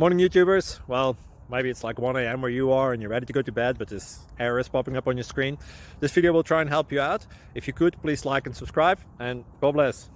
Morning YouTubers. Well, maybe it's like 1 a.m. where you are and you're ready to go to bed, but this error is popping up on your screen. This video will try and help you out. If you could, please like and subscribe, and God bless.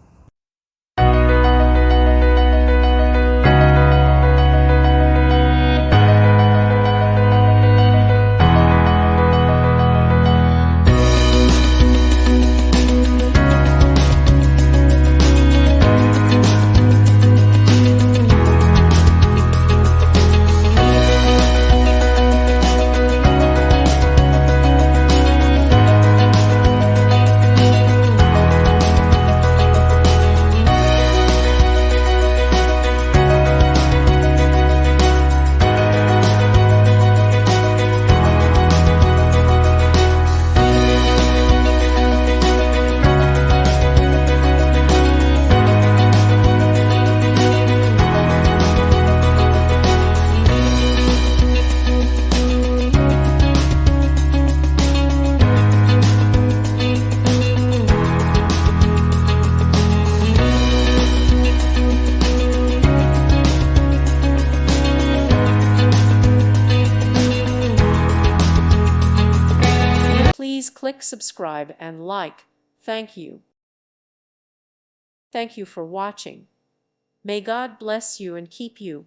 Please click subscribe and like. Thank you. Thank you for watching. May God bless you and keep you.